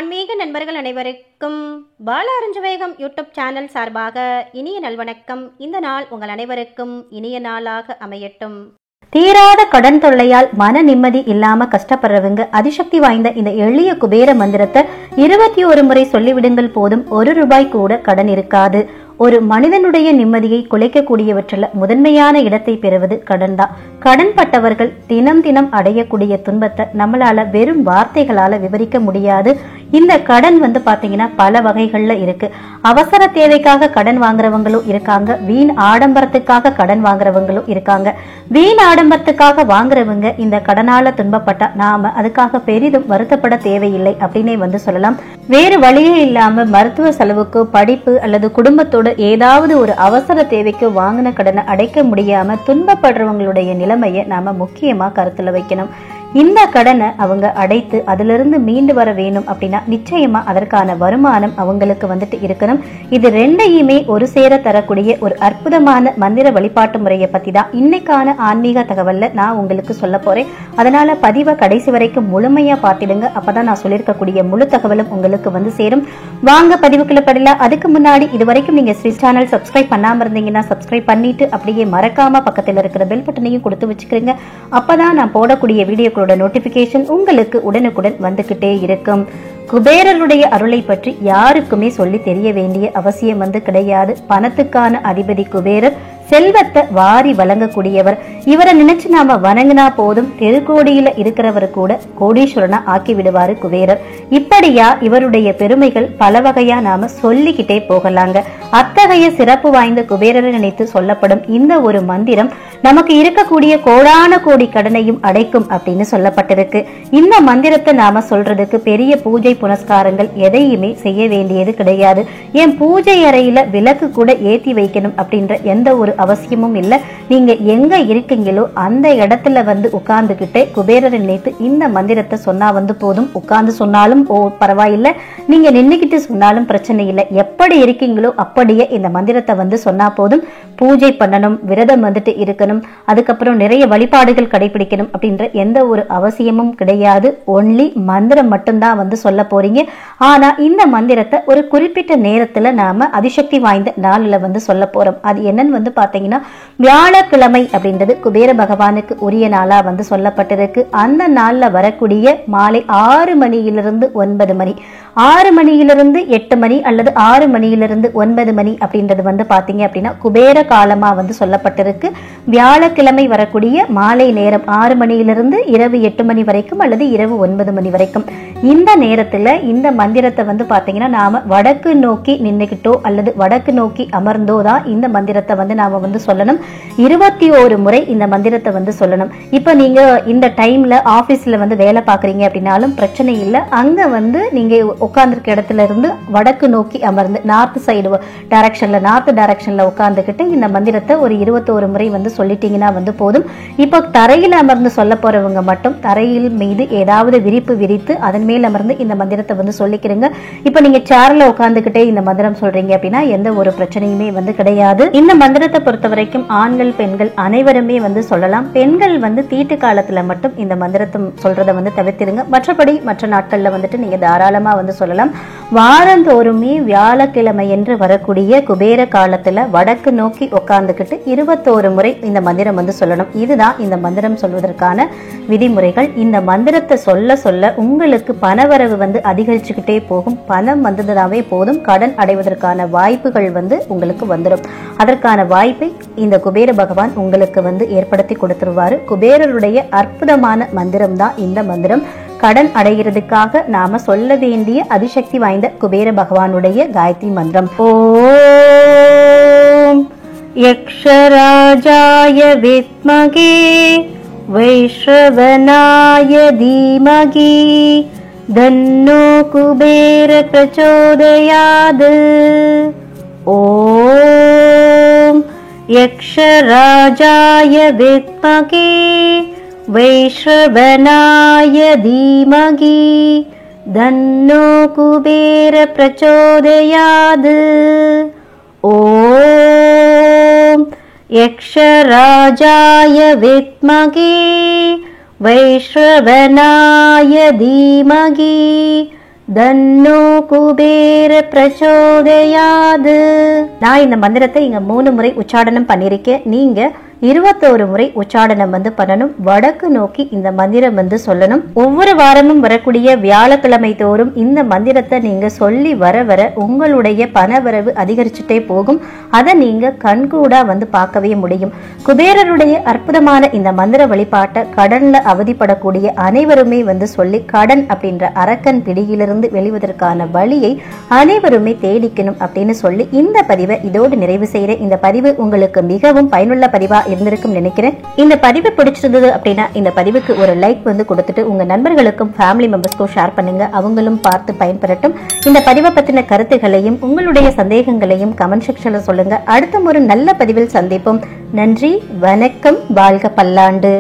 ஆன்மீக நண்பர்கள் அனைவருக்கும் பாலாரஞ்சவேகம் யூடியூப் சேனல் சார்பாக இனிய நல்வணக்கம். இந்த நாள் உங்கள் அனைவருக்கும் இனிய நாளாக அமையட்டும். தீராத கடன் தொல்லையால் மன நிம்மதி இல்லாம கஷ்டப்படுறவங்க அதிசக்தி வாய்ந்த இந்த எளிய குபேர மந்திரத்தை 21 முறை சொல்லிவிடுங்கள் போதும். ₹1 கூட கடன் இருக்காது. ஒரு மனிதனுடைய நிம்மதியை குலைக்கக்கூடியவற்றில் முதன்மையான இடத்தை பெறுவது கடன் தான். கடன் பட்டவர்கள் தினம் தினம் அடையக்கூடிய துன்பத்தை நம்மளால வெறும் வார்த்தைகளால விவரிக்க முடியாது. இந்த கடன் பாத்தீங்கன்னா பல வகைகள்ல இருக்கு. அவசர தேவைக்காக கடன் வாங்குறவங்களும் இருக்காங்க, வீண் ஆடம்பரத்துக்காக கடன் வாங்குறவங்களும் இருக்காங்க. வீண் ஆடம்பரத்துக்காக வாங்குறவங்க இந்த கடனால துன்பப்பட்டா நாம அதுக்காக பெரிதும் வருத்தப்பட தேவையில்லை அப்படின்னே சொல்லலாம். வேறு வழியே இல்லாம மருத்துவ செலவுக்கு, படிப்பு அல்லது குடும்பத்தோட ஏதாவது ஒரு அவசர தேவைக்கு வாங்கின கடனை அடைக்க முடியாம துன்பப்படுறவங்களுடைய நிலைமையை நாம முக்கியமா கருத்துல வைக்கணும். இந்த கடனை அவங்க அடைத்து அதிலிருந்து மீண்டு வர வேணும் அப்படின்னா நிச்சயமா அதற்கான வருமானம் அவங்களுக்கு இருக்கணும். இது ரெண்டையுமே ஒரு சேர தரக்கூடிய ஒரு அற்புதமான மந்திர வழிபாட்டு முறையை பத்தி தான் இன்னைக்கான ஆன்மீக தகவல்ல நான் உங்களுக்கு சொல்ல போறேன். அதனால பதிவை கடைசி வரைக்கும் முழுமையா பார்த்திடுங்க. அப்பதான் நான் சொல்லியிருக்கக்கூடிய முழு தகவலும் உங்களுக்கு சேரும். வாங்க பதிவுக்குள்ள படலாம். அதுக்கு முன்னாடி இது வரைக்கும் நீங்க ஸ்ரீ சேனல் சப்ஸ்கிரைப் பண்ணாம இருந்தீங்கன்னா சப்ஸ்கிரைப் பண்ணிட்டு அப்படியே மறக்காம பக்கத்தில் இருக்கிற பெல் பட்டனையும் கொடுத்து வச்சுக்கிறீங்க. அப்பதான் நான் போடக்கூடிய வீடியோ நோட்டிபிகேஷன் உங்களுக்கு உடனுக்குடன் வந்துகிட்டே இருக்கும். குபேரருடைய அருளை பற்றி யாருக்குமே சொல்லி தெரிய வேண்டிய அவசியம் கிடையாது. பணத்துக்கான அதிபதி குபேரர், செல்வத்தை வாரி வழங்கக்கூடியவர். இவரை நினைச்சு நாம வணங்கினா போதும் தெருக்கோடியில இருக்கிறவர் கூட கோடீஸ்வரனா ஆக்கி விடுவாரு குபேரர். இப்படியா இவருடைய பெருமைகள் பல வகையா நாம சொல்லிக்கிட்டே போகலாங்க. அத்தகைய சிறப்பு வாய்ந்த குபேரரை நினைத்து சொல்லப்படும் இந்த ஒரு மந்திரம் நமக்கு இருக்கக்கூடிய கோடான கோடி கடனையும் அடைக்கும் அப்படின்னு சொல்லப்பட்டிருக்கு. இந்த மந்திரத்தை நாம சொல்றதுக்கு பெரிய பூஜை புனஸ்காரங்கள் எதையுமே செய்ய வேண்டியது கிடையாது. ஏன் பூஜை அறையில விளக்கு கூட ஏத்தி வைக்கணும் அப்படின்ற எந்த ஒரு அவசியமும் இல்ல. நீங்க எங்க இருக்கீங்களோ அந்த இடத்துல உட்கார்ந்துகிட்டே குபேரரை நினைத்து இந்த மந்திரத்தை சொன்னா போதும். உட்கார்ந்து சொன்னாலும் பரவாயில்ல, நீங்க நின்னுகிட்டு சொன்னாலும் பிரச்சனை இல்லை. எப்படி இருக்கீங்களோ அப்படியே இந்த மந்திரத்தை சொன்னா போதும். பூஜை பண்ணணும், விரதம் இருக்கணும், அதுக்கப்புறம் நிறைய வழிபாடுகள் கடைபிடிக்கணும் அப்படின்ற எந்த ஒரு அவசியமும் கிடையாது. ஒன்லி மந்திரம் மட்டும்தான் சொல்ல போறீங்க. ஆனா இந்த மந்திரத்தை ஒரு குறிப்பிட்ட நேரத்துல நாம அதிசக்தி வாய்ந்த நாளில் சொல்ல போறோம். அது என்னன்னு பாத்தீங்கன்னா வியாழக்கிழமை அப்படின்றது குபேர பகவானுக்கு உரிய நாளா சொல்லப்பட்டிருக்கு. அந்த நாள்ல வரக்கூடிய மாலை 6 மணியிலிருந்து 9 மணி, 6 மணியிலிருந்து 8 மணி அல்லது 6 மணியிலிருந்து 9 மணி அப்படின்றது பாத்தீங்க அப்படின்னா குபேர காலமா சொல்லப்பட்டிருக்கு. வியாழக்கிழமை வரக்கூடிய மாலை நேரம் 6 மணியிலிருந்து இரவு 8 மணி வரைக்கும் அல்லது இரவு 9 மணி வரைக்கும். இந்த நேரத்துல இந்த மந்திரத்தை பாத்தீங்கன்னா நாம வடக்கு நோக்கி நின்னுகிட்டோ அல்லது வடக்கு நோக்கி அமர்ந்தோ தான் இந்த மந்திரத்தை நாம சொல்லணும். 21 முறை இந்த மந்திரத்தை சொல்லணும். இப்ப நீங்க இந்த டைம்ல ஆபீஸ்ல வேலை பாக்குறீங்க அப்படின்னாலும் பிரச்சனை இல்லை. அங்க நீங்க உட்கார்ந்துருக்க இடத்துல இருந்து வடக்கு நோக்கி அமர்ந்து நார்த் சைடு டைரக்ஷன்ல உட்கார்ந்துகிட்டு இந்த மந்திரத்தை ஒரு 21 முறை சொல்லிட்டீங்கன்னா போதும். இப்போ தரையில் அமர்ந்து சொல்ல போறவங்க மட்டும் தரையில் மீது ஏதாவது விரிப்பு விரித்து அதன் மேல் அமர்ந்து இந்த மந்திரத்தை சொல்லிக்கிறீங்க. இப்ப நீங்க சேர்ல உட்கார்ந்துகிட்டே இந்த மந்திரம் சொல்றீங்க அப்படின்னா எந்த ஒரு பிரச்சனையுமே கிடையாது. இந்த மந்திரத்தை பொறுத்த வரைக்கும் ஆண்கள் பெண்கள் அனைவருமே சொல்லலாம். பெண்கள் தீட்டு காலத்துல மட்டும் இந்த மந்திரத்தை சொல்றதை தவிர்த்திருங்க. மற்றபடி மற்ற நாட்கள்ல நீங்க தாராளமா சொல்லலாம். வாரந்தோறுமே வியாழக்கிழமை என்று வரக்கூடிய குபேர காலத்துல வடக்கு நோக்கி உட்கார்ந்துகிட்டு 21 முறை இந்த மந்திரம் சொல்லணும். இதுதான் இந்த மந்திரம் சொல்வதற்கான விதிமுறைகள். இந்த மந்திரத்தை சொல்ல சொல்ல உங்களுக்கு பணவரவு அதிகரிச்சுக்கிட்டே போகும். பணம் வந்ததாவே போதும், கடன் அடைவதற்கான வாய்ப்புகள் உங்களுக்கு வந்துடும். அதற்கான வாய்ப்பை இந்த குபேர பகவான் உங்களுக்கு ஏற்படுத்தி கொடுத்துருவாரு. குபேரருடைய அற்புதமான மந்திரம் தான் இந்த மந்திரம். கடன் அடைகிறதுக்காக நாம சொல்ல வேண்டிய அதிசக்தி வாய்ந்த குபேர பகவானுடைய காயத்ரி மந்திரம். ஓம் யக்ஷராஜாய வித்மகே வைஷ்ரவனாய தீமகி தன்னோ குபேர பிரச்சோதயாத். ஓம் யக்ஷராஜாய வித்மகே வைஷ்ரவனாய தீமகி தன்னோ குபேர பிரச்சோதயாத். ஓம் யக்ஷராஜாய வித்மகே வைஷ்ரவனாய தீமகி தன்னோ குபேர பிரச்சோதயாது. நான் இந்த மந்திரத்தை இங்க 3 முறை உச்சாடனம் பண்ணிருக்கேன். நீங்க 21 முறை உச்சாடனம் பண்ணணும். வடக்கு நோக்கி இந்த மந்திரம் சொல்லணும். ஒவ்வொரு வாரமும் வரக்கூடிய வியாழக்கிழமை தோறும் இந்த மந்திரத்தை நீங்க சொல்லி வர வர உங்களுடைய பணவரவு அதிகரிச்சுட்டே போகும். அதை நீங்க கண்கூடா பார்க்கவே முடியும். குபேரருடைய அற்புதமான இந்த மந்திர வழிபாட்டை கடன்ல அவதிப்படக்கூடிய அனைவருமே சொல்லி கடன் அப்படின்ற அரக்கன் பிடியிலிருந்து வெளிவதற்கான வழியை அனைவருமே தேடிக்கணும் அப்படின்னு சொல்லி இந்த பதிவை இதோடு நிறைவு செய்கிறேன். இந்த பதிவு உங்களுக்கு மிகவும் பயனுள்ள பதிவா இருந்திருக்கும் நினைக்கிறேன். இந்த பதிவு பிடிச்சிருந்தது அப்படின்னா இந்த பதிவுக்கு ஒரு லைக் கொடுத்துட்டு உங்க நண்பர்களுக்கும் ஃபேமிலி மெம்பர்ஸ்க்கும் ஷேர் பண்ணுங்க. அவங்களும் பார்த்து பயன்பெறட்டும். இந்த பதிவை பத்தின கருத்துகளையும் உங்களுடைய சந்தேகங்களையும் கமெண்ட் செக்ஷன்ல சொல்லுங்க. அடுத்த ஒரு நல்ல பதிவில் சந்திப்போம். நன்றி, வணக்கம், வாழ்க பல்லாண்டு.